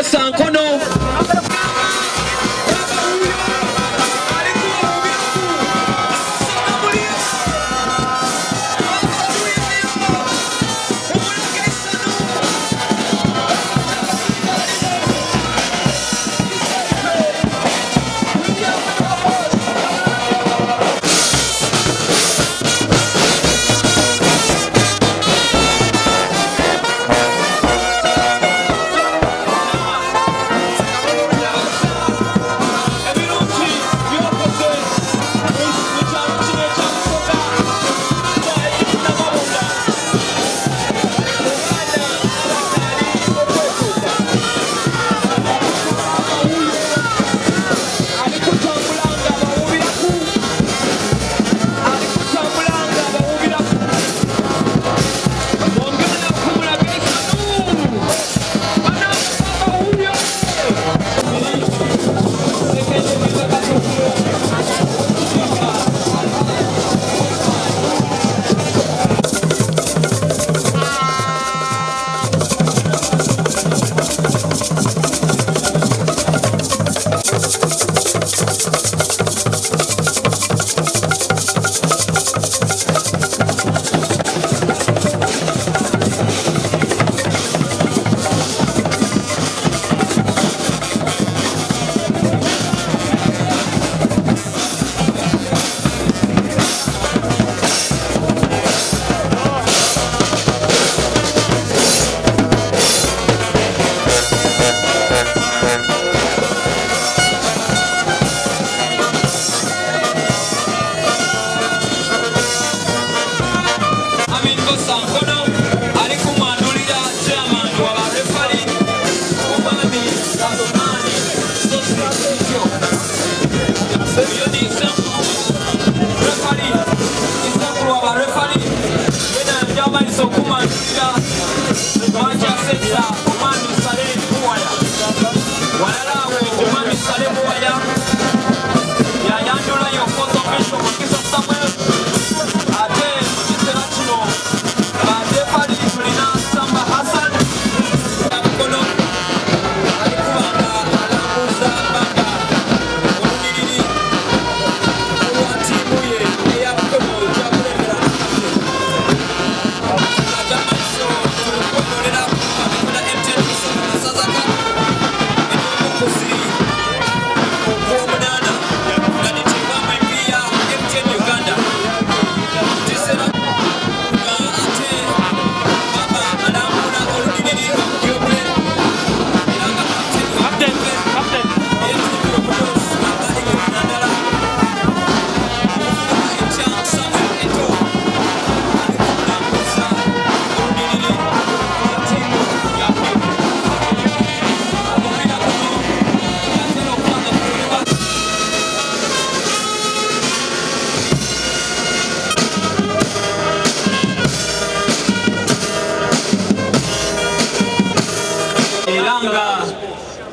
Sankono.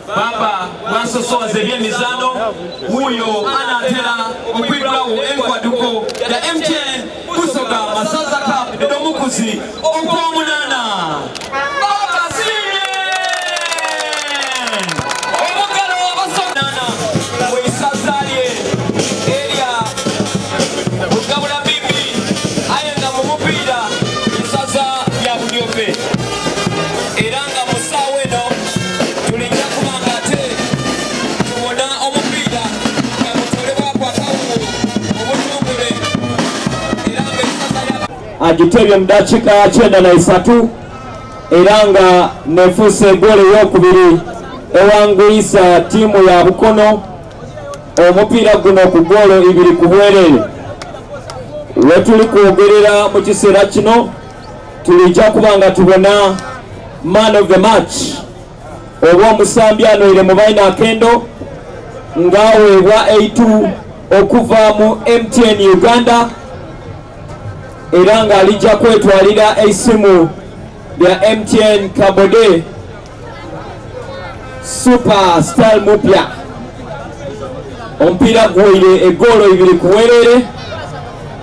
Baba Wansoso Zebyemizano huyo anatera okwibwawo enkwaduko ya MTN kusoga Masaza Cup Dodomukuzi okwomunana Baba Sire omugalo abasonana mwisazaye area mugabula bibi ayenga mu mupiira isaza ya Budyope eranga musawe no tulijja kubanga ate tubona omupiira nga mutolebwa kwa kawulo obutongole eranga isaza ya agitebye mu dakiika 93 eranga nefuse gole yokubiri ewanguyisa tiimu ya Bukono omupiira guno ku golo 2 ku bwerere. Wetuli kwogerera mu kiseera kino tulijja kubanga tubona man of the match oba omusambi anoire mu baina akendo ngaweebwa A2 okuva mu MTN Uganda era nga alijja kwetwalira esimu lya MTN Kabode Super Star mupya. Omupiira gwire egolo 2 kuwerere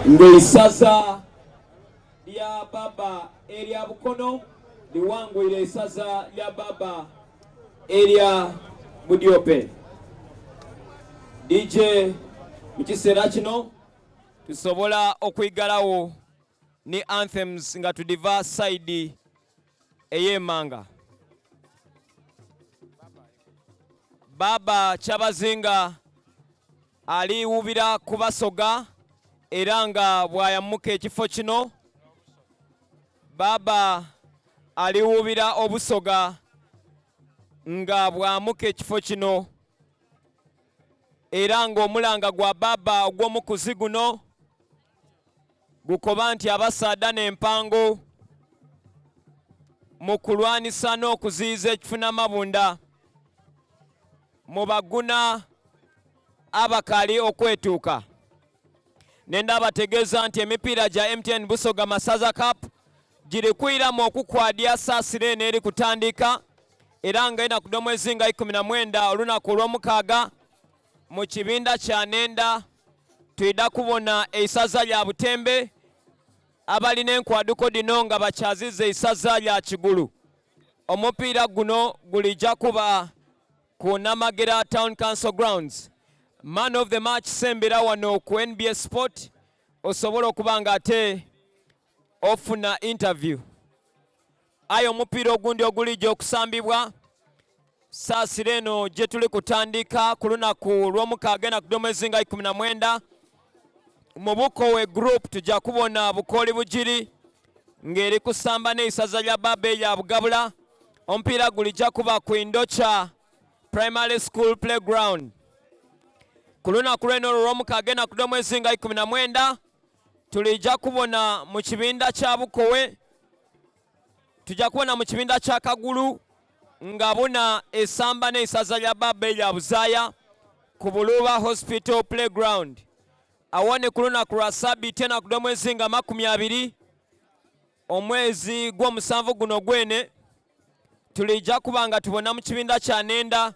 ng'eisaza lya Baba erya Bukono liwangwire eisaza lya Baba area Budiope. DJ mukiseera kino tusobola okwigalawo ne anthems nga tudiva side ey'emmanga. Baba Kyabazinga aliwubira ku Basoga era nga bw'ayammuka ekifo kino. Baba aliwubira Obusoga nga bw'amuka ekifo kino era ng'omulanga gwa Baba ogw'omukuzi guno gukoba nti abasaada n'empango mu kulwanisa n'okuziyiza ekifunamabunda mu baguna abakali okwetuuka. Nenda abategeeza nti emipiira gya MTN Busoga Masaza Cup giri kwiramu okukwadya saasire eno eri kutandika era ng'enda ku mwezi nga 19 olunaku olw'omukaaga mu kibinda kya Nenda tuyida kubona eisaza lya Butembe abalina enkwaduko dino nga bakyaziza eisaza lya Kigulu. Omupiira guno gulijja kuba ku Namagera Town Council Grounds. Man of the match sembera wano ku NBS Sport osobola okuba nga ate ofuna interview. Ayo omupiira ogundi ogulijja okusambibwa saasire eno gye tuli kutandika ku lunaku lw'omukaaga na ku mwezi nga 19 mu Bukowe group tujja kubona Bukooli Bugiri ng'eri kusamba n'eisaza lya Baba erya Bugabula. Omupiira gulijja kuba ku Indocha Primary School Playground. Ku lunaku lw'eno olw'omukaaga na ku mwezi nga 19 tulijja kubona mu kibinda kya Bukowe, tujja kubona mu kibinda kya Kagulu nga buna esamba n'eisaza lya Baba erya Buzaaya ku Buluba Hospital Playground. Awone ku lunaku lwa Ssabbiiti na ku mwezi nga 20 omwezi gw'omusanvu guno gwene tulijja kuba nga tubona mu kibinda kya Nenda